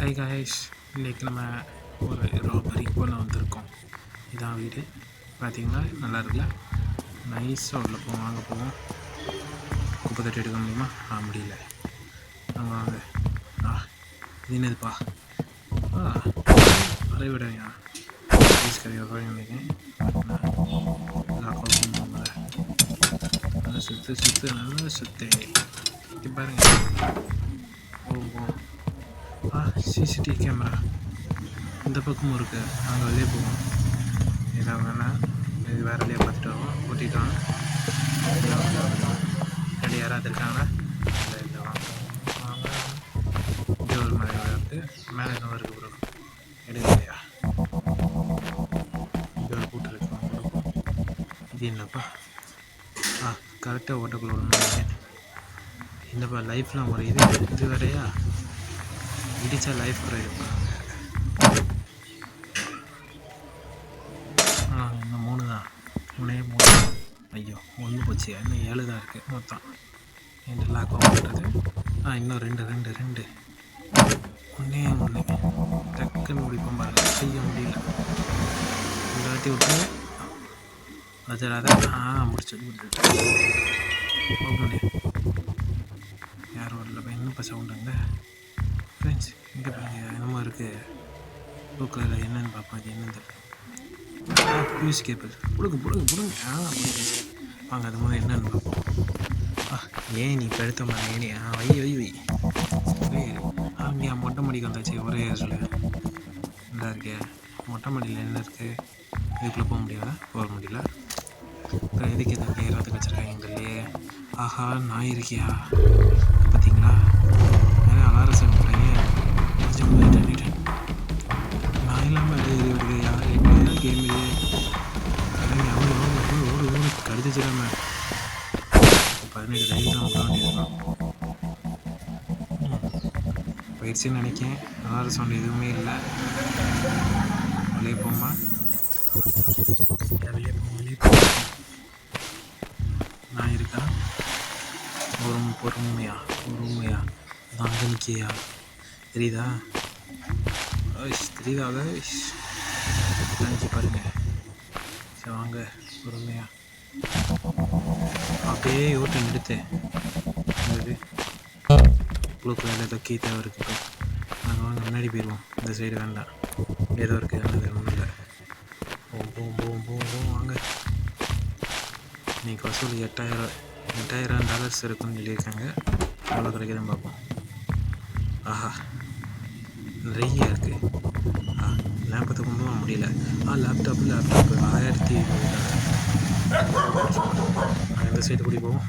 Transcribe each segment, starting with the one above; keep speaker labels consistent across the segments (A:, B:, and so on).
A: Hi guys, இன்றைக்கி நம்ம ஒரு ராபரிக்கு போல் வந்திருக்கோம். இதான் வீடு பார்த்திங்கன்னா நல்லா இருக்குல்ல, நைஸாக உள்ள போவோம். வாங்க போவோம். குப்பை தட்டி எடுக்க முடியுமா? முடியல. நம்ம வாங்க. இது என்னதுப்பா? அதை விடையா ஐஸ் கறி நினைக்கிறேன். நல்லா சுற்று நல்லா சுற்று இங்கே பாருங்கள். சிசிடிவி கேமரா இந்த பக்கமும் இருக்குது. நாங்கள் வெளியே போவோம். ஏதாவது வேணால் இது வேறு வழியாக பார்த்துட்டு வருவோம். ஓட்டிட்டோம். ரெண்டு யாராவது இருக்காங்களா? இல்லை வாங்க வாங்க. இங்கே ஒரு மாதிரி இருக்குது. மேலே என்ன இருக்குது ப்ரோ? எடுக்கலையா? இங்கே ஒரு கூட்டு இருக்கு. இது என்னப்பா? கரெக்டாக ஓட்டக்குள்ள ஒன்று என்னப்பா லைஃப்லாம் ஒரு இது வேறையா? இடிச்சா லைஃப் குறையும். இன்னும் 3 தான். 3 ஐயோ 1 போச்சு. இன்னும் 7 தான் இருக்குது மொத்தம். ரெண்டு லாக் பண்ணுறது. இன்னும் 2 ஒன்று டக்குன்னு முடிப்போம் பாருங்க. செய்ய முடியல. இந்த வாட்டி விட்டு அதை முடிச்சு ஓப்பன். யாரும் வரல. இன்னும் சவுண்டுங்க ஃப்ரெண்ட்ஸ். இங்கே பாருங்க என்னமோ இருக்குது. ப்ளூ கலரில் என்னென்னு பார்ப்போம். அது என்னன்னு தெரியல. மியூசிக் கேட்பது புடுங்க. வாங்க அது மாதிரி என்னென்னு பார்ப்போம். ஏன் நீ படுத்தமா ஏனி வை மொட்டை மாடிக்கு வந்தாச்சு. ஒரே ஏரில் இந்த இருக்கே மொட்டை மாடியில் என்ன இருக்குது? இதுக்குள்ளே போக முடியாதா? போக முடியல. அப்புறம் எதுக்கு எதாவது ஏறாதுக்கு வச்சுருக்காங்க எங்கள்லையே. நாய் இருக்கியா பார்த்தீங்களா? நிறைய அலாரசம் பண்ணுறீங்க. நான் இல்லாமல் அது வருது. என்ன கேம் இது? ஓடு கடிச்சிடாம 17 ரைடு தான் விட வேண்டியதுதான். போயிடுச்சுன்னு நினைக்கேன். அலாரம் சவுண்ட் எதுவுமே இல்லை. வெளியே போமா? வெளியே போ. நான் இருக்கா? பொறுமையா நான் அங்கே நிற்கியா? தெரியுதா? தெரியுதா? நினச்சி பாருங்க. சரி வாங்க பொறுமையா. அப்படியே ஓட்டம் எடுத்தேன். ப்ளூ கலரில் ஏதோ கீ தேவை இருக்குது. நாங்கள் வாங்க முன்னாடி போயிடுவோம். இந்த சைடு வேண்டாம். ஏதோ இருக்குது. ஒன்றும் இல்லை. போம் வாங்க. இன்றைக்கி வசூல் $8,000 இருக்குன்னு சொல்லியிருக்காங்க. எவ்வளோ கிடைக்குதுன்னு பார்ப்போம். நிறைய இருக்குது. லேப்பத்தை கொண்டு போக முடியல. லேப்டாப்பு 1020. இந்த சைடு குடிப்போம்.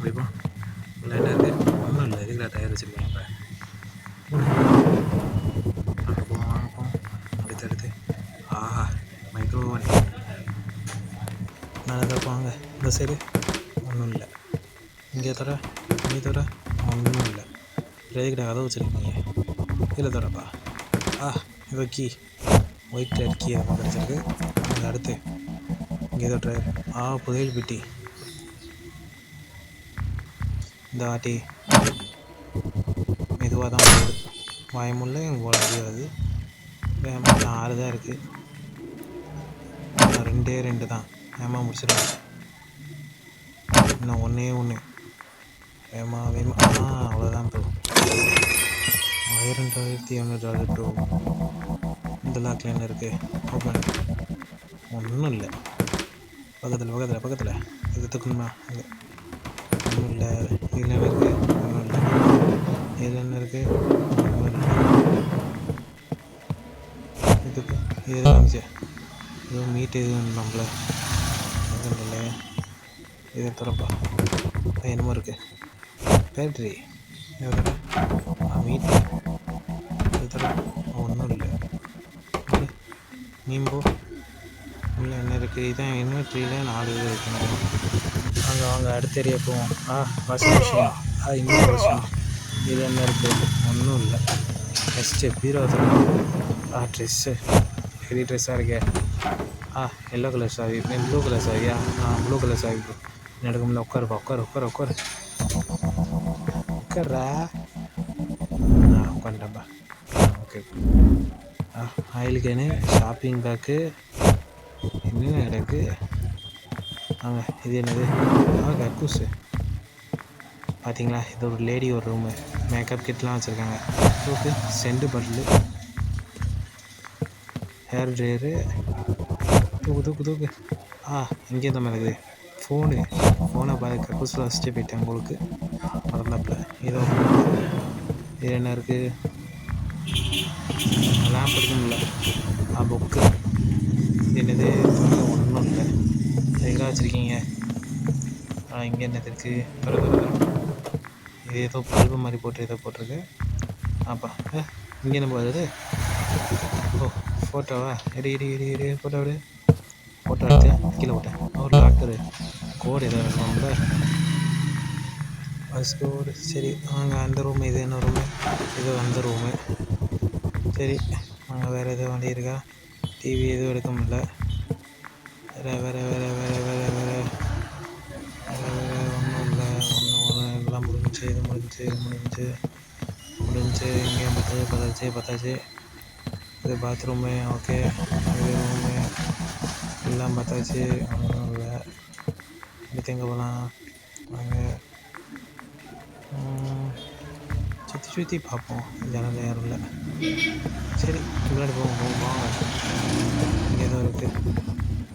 A: இல்லை என்ன இருக்குது? ஒன்றும் இல்லை. இதுக்கு டயர் வச்சுருக்கேன். இப்போ போவோம். அடுத்தடுத்து மைக்ரோவன் நான் எதாவது வாங்க. இந்த சைடு ஒன்றும் இல்லை. இங்கே தர ஒன்றும் இல்லை. எதுக்கிட்ட கதை வச்சுருக்கீங்க? இதில் தரப்பா. ஏதோ கீ ஒயிட் கலர் கீ அதை கிடச்சிருக்கு. அது அடுத்து இங்கே ஏதோ ட்ரைவர். புதையல் பெட்டி. இந்த வாட்டி மெதுவாக தான் போகுது. வாயமுள்ள எங்கள் போல முடியாது. 6 தான் இருக்குது. 2 தான். வேகமாக முடிச்சிடலாம். இன்னும் 1 வேகமாக அவ்வளோதான் ப்ரோ. $1200 இந்த லாக்கில் என்ன இருக்குது? ஓப்பன். ஒன்றும் இல்லை. பக்கத்தில் இது தக்கணுமா? ஒன்றும் இல்லை. இதில் என்ன இருக்குது? ஒன்றும் இல்லை. இதில் என்ன இருக்குது? ஒன்றும் இல்லை. இதுக்கு இது வந்துச்சு. எதுவும் மீட் எதுவும் நம்மள எதுவும் இல்லை. இதை திறப்பா. என்னமோ இருக்குது. பேட்ரி மீட்டு இது தர. ஒன்றும் இல்லை. நீம்போ இல்லை என்ன இருக்குது? இதான் இன்வெர்ட்ரியில் 4 இது வைக்கணும். வாங்க அடுத்த ஏரியா போவோம். Washing machine. இன்னும் வாஷிங். இது என்ன இருக்குது? ஒன்றும் இல்லை. நெக்ஸ்ட்டு பீரோ தர. ட்ரெஸ்ஸு பெரிய ட்ரெஸ்ஸாக இருக்கே. எல்லோ கலர் சாவி. ப்ளூ கலர் சாவியா? ப்ளூ கலர் சாவி. எடுக்க முடியல. உட்காருப்பா. உட்கார்றா. உட்காந்துட்டப்பா. Okay. Oil can, shopping bag, என்ன கிடக்கு? இது என்னது? கக்கூஸு. பார்த்தீங்களா, இது ஒரு லேடி ஒரு ரூமு. மேக்கப் கிட்லாம் வச்சுருக்காங்க. தூக்கு சென்ட் பட்டிலு, ஹேர் ட்ரையரு, தூக்கு தூக்கு தூக்கு. இங்கே தான் இருக்குது ஃபோனை பார்த்து கக்கூஸில் வச்சுட்டு போயிட்டேன் உங்களுக்கு மறந்தாப்புல. இது என்ன இருக்குது? லேம்ப் இருக்கும்ல, புக்கு. என்னது? ஒன்றும் இல்லை. எங்கே வச்சுருக்கீங்க? இங்கே என்னது இருக்குது? இது ஏதோ பல்பு மாதிரி போட்டிருக்கு. இங்கே என்ன வருது? ஃபோட்டோவா? இடி ஃபோட்டோ எடுத்து கீழே போட்டேன். ஒரு லாக்கரு கோடு ஏதோ இருக்கும்ல, பஸ் கோடு. சரி அந்த ரூமு. இது என்ன ரூமு? இது அந்த ரூமு. சரி வேறு எதுவும் வண்டி இருக்கா? டிவி எதுவும் எடுக்க முடியல. வேறு ஒன்றும் இல்லை. எல்லாம் முடிஞ்சு. இங்கே பத்தாச்சு. இது பாத்ரூமு. ஓகே, இது ரூமு எல்லாம் பார்த்தாச்சு. ஒன்றும் இல்லை. அடுத்து எங்கே போகலாம்? வாங்க சுற்றி பார்ப்போம். ஜனல் யாரும் இல்லை. சரி முன்னாடி போவோம். வாங்க. இங்கே ஏதோ இருக்குது.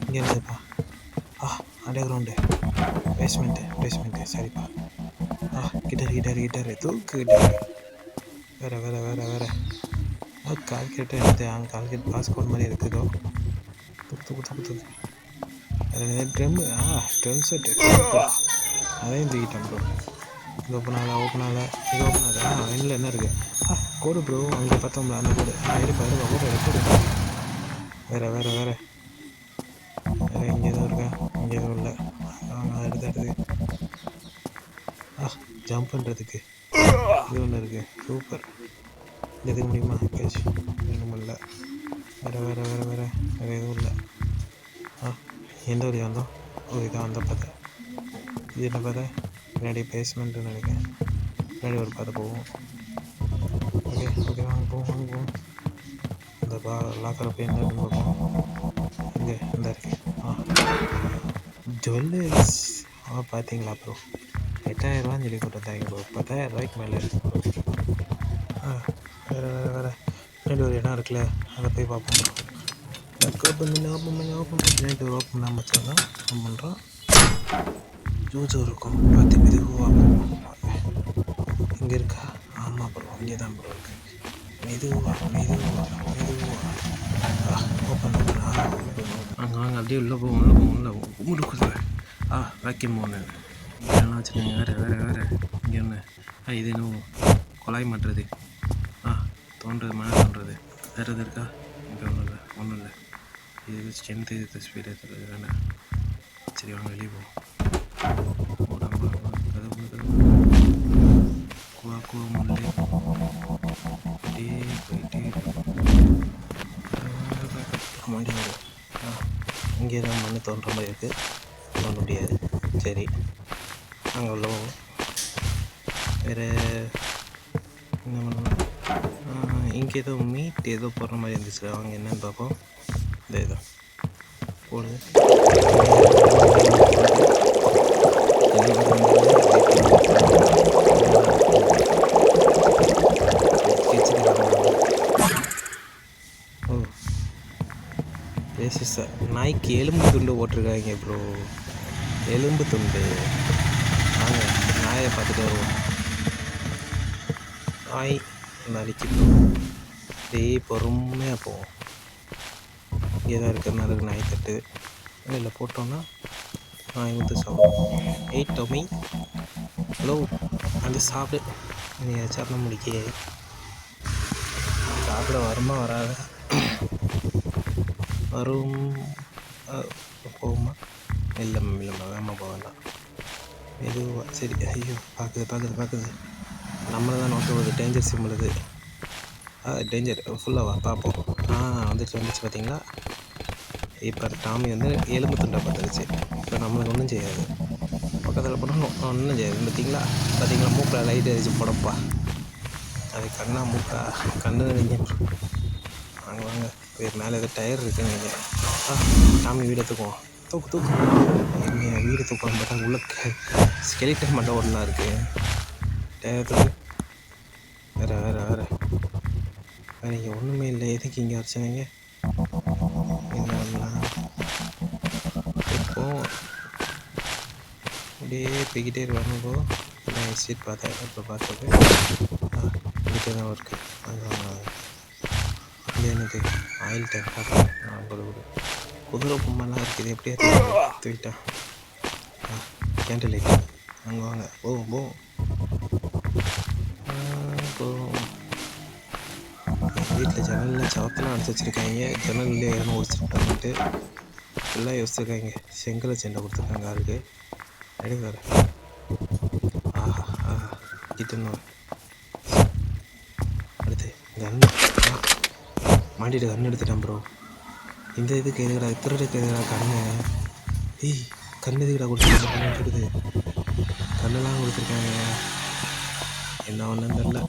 A: இங்கே இருந்துப்பா. Under ground basement. சரிப்பா. கிட்டாரு தூக்கு. வேறு கால்குலேட்டர் எடுத்து. கால்குலேட் பாஸ்கோட் மாதிரி இருக்குதோ. தூக்கு. வேறு ட்ரம் செட்டு. அதையும் தூக்கிட்டேன் ப்ரோ. இது ஓப்பன் ஆகலை. இது ஓப்பன் ஆகுதா? வெளில என்ன இருக்குது? கோடு ப்ரோ. அங்கே பார்த்தோம்ல அந்த கோடு. இருப்பா கோடு. வேறு இங்கே எதுவும் இருக்கா? இங்கே எதுவும் இல்லை. அடுத்து ஜம்ப் பண்ணுறதுக்கு இது ஒன்று இருக்குது. சூப்பர். எதுக்கு முடியுமா? பேச்சு ஒன்றும் இல்லை. வேறு எதுவும் இல்லை. எந்த வழி வந்தோம்? இதான் அந்த பாதை. இது என்ன பாதை? பின்னாடி பேஸ்மெண்ட்டுன்னு நினைக்கிறேன். பின்னாடி ஒரு பாதை போவோம். ஓகே வாங்க போவோம். இந்த லாக்கரை போய் என்ன பார்ப்போம். இங்கே இந்த இருக்கு. ஜுவல்லர்ஸ். பார்த்தீங்களா ப்ரோ? 8000 சொல்லி கொடுத்தாங்க ப்ரோ. 10,000 மேலே இருக்கு. வேறு பின்னாடி ஒரு இடம் இருக்குல்ல, அதை போய் பார்ப்போம். பின்னாடி ஒரு ஓப்பன் பண்ணாமல் வச்சாதான் ஓப்பன் பண்ணுறோம். ஜூஸ் இருக்கும். பார்த்து மெதுவாக போவோம். இங்கே இருக்கா? ஆமாம் ப்ரோ, இங்கே தான் ப்ரோ இருக்குது. மெதுவாக ஓப்பன் அங்கே அப்படியே உள்ளே போவோம். முடுக்குது. வேக்யூம் ஒன்று இதெல்லாம் வச்சுருக்காங்க. வேறு இங்கே ஒன்று. இது இன்னும் குழாய் மாட்டுறது. தோன்றது, மழை தோன்றது. வேறு எது இருக்கா? இங்கே ஒன்றும் இல்லை. இது ஸ்ட்ரென்த்து, இது ஸ்பீடு தருது. வேணாம். சரி வாங்க வெளியே போவோம். குவா முள்ளே போயிட்டே மாடி. இங்கே தான் மண்ணு தோன்ற மாதிரி இருக்குது. தோன்ற முடியாது. சரி அங்கே உள்ள வேறு என்ன பண்ணணும்? இங்கே ஏதோ மீட் ஏதோ போடுற மாதிரி இருந்துச்சு. அவங்க என்னன்னு பார்ப்போம். இந்த இதோ போடுது. நாய்க்கு எலும்பு துண்டு போட்டிருக்காங்க ப்ரோ. எலும்பு துண்டு. வாங்க நாயை பார்த்துட்டு வருவோம். நாய் நாளைக்கு பொறுமையாக போவோம். இங்கே தான் இருக்கிறதுனால நாய் தட்டு இல்லை போட்டோன்னா நாய் வந்து சாப்பிடும். டொமி ஹலோ வந்து சாப்பிடு. நீ சாப்பிட முடிக்க சாப்பிட வருமா வராத? வரும். போகுமா? இல்லை வேகமாக போக வேண்டாம். மெதுவாக. சரி. ஐயோ பார்க்குது. நம்மளை தான் நோக்க ஒரு டேஞ்சர் சிம்பிள் இது. டேஞ்சர் ஃபுல்லாக பார்ப்போம். வந்துச்சு பார்த்தீங்களா? இப்போ டாமி வந்து எலும்பு துண்டை பார்த்துருச்சு. இப்போ நம்மளுக்கு ஒன்றும் செய்யாது. பக்கத்தில் போனால் ஒன்றும் செய்யாது. பார்த்தீங்களா மூக்கில் லைட் அடிச்சு போடப்பா. அது கண்ணா மூக்கா கண்ணு நீங்கள் வாங்க வாங்க மேலே ஏதோ டயர் இருக்குன்னு நீங்கள் சாமி வீடை தூக்குவோம். தூக்கு தூக்கு என்ன வீடு தூக்கம் பார்த்தா உள்ள ஸ்கெலிட்டன் மட்டும் ஒன்றா இருக்குது. டயர் தூக்கு. வேறு இங்கே ஒன்றுமே இல்லை. எதுக்கு இங்கே வச்சுனீங்க? என்ன இப்போ அப்படியே போய்கிட்டே இருவாங்க. போ நான் சீட் பார்த்தேன். இப்போ பார்த்தது இங்கிட்டே தான் இருக்குது. இது எனக்கு ஆயில் டேங்க் குதிரை பொம்மைலாம் இருக்குது. எப்படியா தூக்கிட்டா கேண்டில் லைட் அங்கே வாங்க. போவோம் வீட்டில் ஜன்னலில் சவத்தெல்லாம் அடிச்சு வச்சுருக்காங்க. ஜன்னல்லே எதுவும் ஒடிச்சிருக்காங்கன்ட்டு ஃபுல்லாக யோசிச்சிருக்காங்க. செங்கலை சண்டை கொடுத்துருக்காங்க ஆளுக்கு. அடி வேறு ஆஹா கிட்டன்னு அடுத்து கன்று மாட்டிட்டு கன்று எடுத்துட்டேன் ப்ரோ. இந்த இதுக்கு எதுக்கடா திருடுக்கு எதுக்கடா கண்ணு? கண்ணு எதுக்கடா கொடுத்துருக்காங்க? கண்ணெல்லாம் கொடுத்துருக்காங்க. என்ன ஒன்றும் தெரில.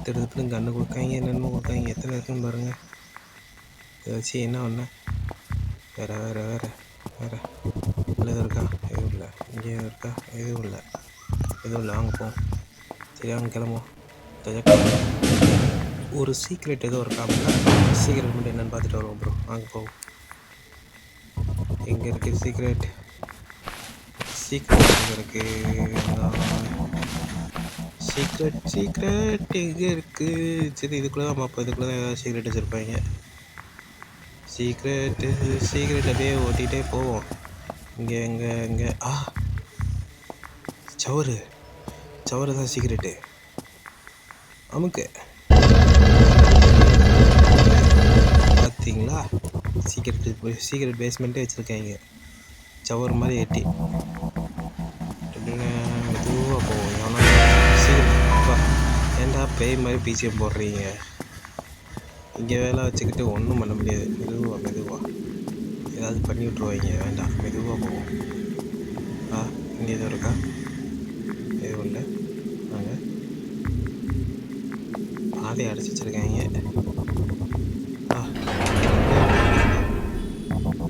A: திருப்பி கண்ணு கொடுக்காங்க. என்னென்னு கொடுக்காங்க. எத்தனை இருக்குன்னு பாருங்கள். இதை வச்சு என்ன ஒன்று வேறு எதுவும் இருக்கா? எதுவும் இல்லை. இங்கே இருக்கா? எதுவும் இல்லை. வாங்க போவோம். சரி வாங்க கிளம்புவோம். ஒரு சீக்ரெட் ஏதோ இருக்கா அப்படின்னா சீக்ரெட் மட்டும் என்னென்னு பார்த்துட்டு வருவோம் ப்ரோ. வாங்க போவோம். எங்கே இருக்குது சீக்ரெட் எங்கே இருக்குது? சீக்ரெட் எங்கே இருக்குது? சரி இதுக்குள்ளே தான் பார்ப்போம். இதுக்குள்ளே தான் ஏதாவது சீக்ரெட் வச்சுருப்பாங்க. சீக்ரெட் அப்படியே ஓட்டிகிட்டே போவோம். இங்கே சவரு தான் சீக்ரெட்டு. அமுக்கு பார்த்தீங்களா? சீக்ரெட் பேஸ்மெண்ட்டே வச்சுருக்காங்க. சவர் மாதிரி எட்டி மெதுவாக போவோம். ஏன்னா சீக்கிரம் ஏன்டா பேய் மாதிரி பிசிஎம் போடுறீங்க? இங்கே வேலை வச்சுக்கிட்டு ஒன்றும் பண்ண முடியாது. மெதுவாக ஏதாவது பண்ணி விட்ருவாங்க. வேண்டாம், மெதுவாக போவோம். இங்கே எதுவும் இருக்கா? எதுவும் இல்லை. நாங்கள் பாதையை அடைச்சி வச்சுருக்காங்க.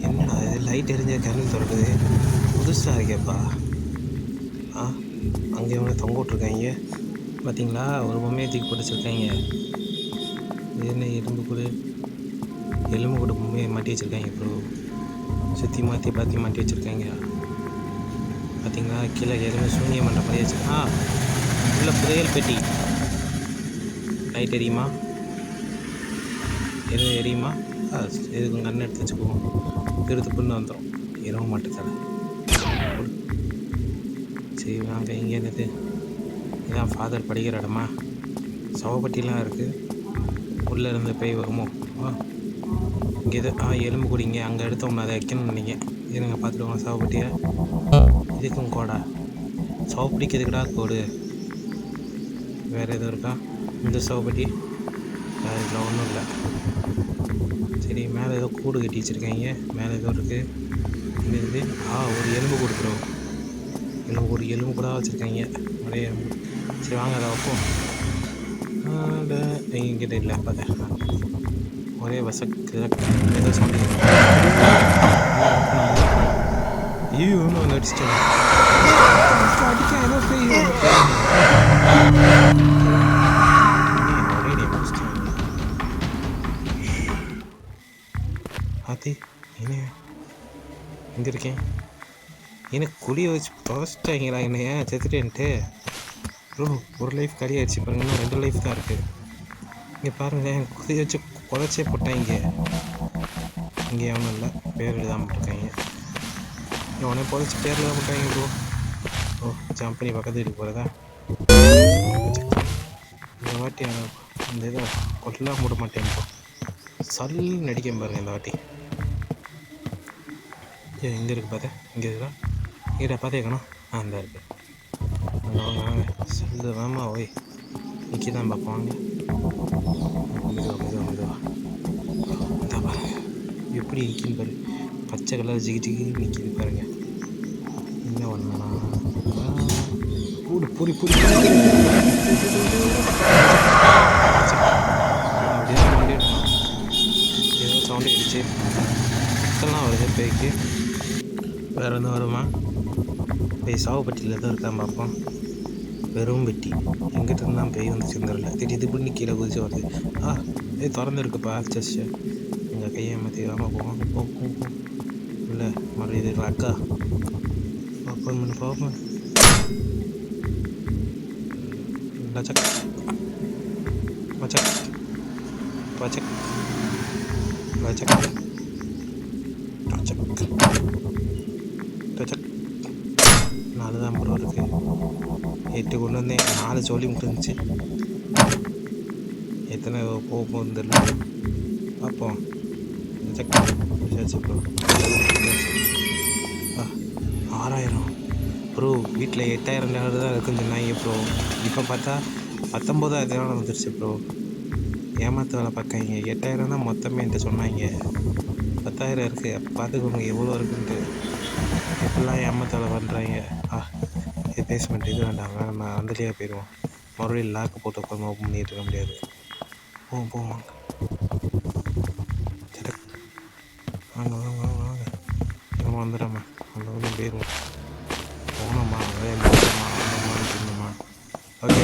A: என்னடா இது லைட் எரிஞ்ச கரண்ட் திறக்குது. புதுசாக இருக்கேப்பா. அங்கே எவ்வளோ தொங்க விட்ருக்காங்க பார்த்தீங்களா? ஒரு பொம்மையை தூக்கி போட்டு வச்சுருக்காங்க. இது என்ன எலும்பு கூட பொம்மையை மாட்டி வச்சுருக்காங்க ப்ரோ. சுற்றி மாற்றி மாட்டி வச்சுருக்காங்க பார்த்தீங்களா? கீழே எதுவுமே சூன்யம் பண்ணுற மாதிரி வச்சுருக்கா. உள்ள புதையல் பெட்டி. லைட் எரியுமா? எரியுமா? எதுக்கும் கண்ணை எடுத்து வச்சுக்குவோம். திருத்துப்புன்னு வந்துடும். இரவு மாட்டத்தால். சரி வாங்க. இங்கே இருந்தது இதான் ஃபாதர் படிக்கிற இடமா? சவப்பட்டிலாம் இருக்குது. உள்ளே இருந்து பேய் வருமோ? இங்கே இது எலும்பு குடிங்க. அங்கே எடுத்தோம்னா அதை வைக்கணும்னு நீங்கள் இருங்க. பார்த்துட்டு சவப்பட்டியை இதுக்கும் கோடா. சவப்பட்டிக்கு எதுக்குடா கோடு? வேறு எதுவும் இருக்கா? இந்த சவப்பட்டி இதில் ஒன்றும் இல்லை. சரி மேலே ஏதோ கூடு கட்டி வச்சுருக்காங்க. மேலே ஏதோ இருக்குது. இங்கே இருக்குது. ஒரு எலும்பு கொடுக்குறோம். ஒரு எலும்பு கூட வச்சுருக்காங்க. நிறைய எலும்பு. சரி வாங்க அதை வைப்போம். எங்கிட்ட இல்லை பார்த்தேன். ஒரே வசக்கு ஏதோ சவுண்ட். ஐயோ ஒன்று அடிச்சிட்டேன். அடிக்க ஏதோ பெய்யும். ஆத்தி என்ன எங்கே இருக்கேன்? எனக்கு குடியை வச்சு தொலைச்சிட்டாங்களா என்னைய? செத்துட்டேன்ட்டு ப்ரோ. ஒரு லைஃப் கறி ஆயிடுச்சு பாருங்க. இன்னும் 2 லைஃப் தான் இருக்குது. இங்கே பாருங்கள், குதியை வச்சு குறைச்சே போட்டாங்க. இங்கே ஒன்றும் இல்லை. பேர் எழுதாம போட்டிருக்காங்க. உடனே புதைச்சி பேர் எழுதாம போட்டாங்க ப்ரோ. ஜம்ப் பண்ணி பக்கத்து வீட்டுக்கு போகிறதா? இந்த வாட்டி அந்த இதை கொல்லாம் மூட மாட்டேன் ப்ரோ. சல்லுன்னு நடிக்க பாருங்கள் இந்த வாட்டி. எங்கே இருக்குது பார்த்தேன்? இங்கே இருக்குதா? இங்கே பார்த்தேக்கணும். அந்த இருக்குது. வாங்க சல்லு வேமா ஓய் நிற்கி தான் பார்ப்போம். மெதுவா இந்த பாருங்க எப்படி நிற்கின்னு பாரு. பச்சை கலர் ஜிகி நிற்கிது பாருங்க. என்ன பண்ணலாம்? கூடு பூரி பூரி அப்படியே பண்ணிடணும். ஏதோ சவுண்டு அடிச்சு இதெல்லாம் வருது பேய்க்கு. வேறு எதுவும் வருமா? பேய் சாவு பெட்டியில் தான் இருக்கான் பார்ப்போம். வெறும் பெட்டி. எங்கிட்ட இருந்தால் பேய் வந்து சேர்ந்துடல. திடீர் பண்ணி கீழே குதிச்சு வருது. திறந்து இருக்குப்பா செஸ்ட்டு. எங்கள் கையை ஏமாற்றி வாங்க போவோம். போ இல்லை மறுபடியும் இது அக்கா ஓப்பன் பண்ணி போப்போம். லச்சக் மச்சக் பச்சக் லச்சக் டச்சக் டச்சக் 4 தான் ப்ரோ இருக்குது. 8 கொண்டு வந்தேன். 4 சோழி முடிஞ்சிச்சு. எத்தனை போகும்போது தெரியல. பார்ப்போம். Bro 6000 bro. வீட்டில் 8000 தான் இருக்குன்னு சொன்னாங்க ப்ரோ. இப்போ பார்த்தா 19,000 வந்துருச்சு ப்ரோ. ஏமாத்த வேலை பார்க்காங்க. 8000 தான் மொத்தமே என்கிட்ட சொன்னாங்க. 10,000 இருக்குது. அப்போ பார்த்துக்கோங்க எவ்வளோ இருக்குன்ட்டு. எப்படிலாம் ஏமாத்த வேலை பண்ணுறாங்க. பேஸ்மெண்ட் இது வேண்டாம். நான் அந்தலையாக போயிடுவோம். மறுபடியும் லாக்கு போட்டு உட்காந்து ஓப்பன் பண்ணிட்டு இருக்க முடியாது. போவாங்க. வாங்க நம்ம வந்துடாமா அந்த வந்து போயிடுவோம். போனோம்மா அதே ஓகே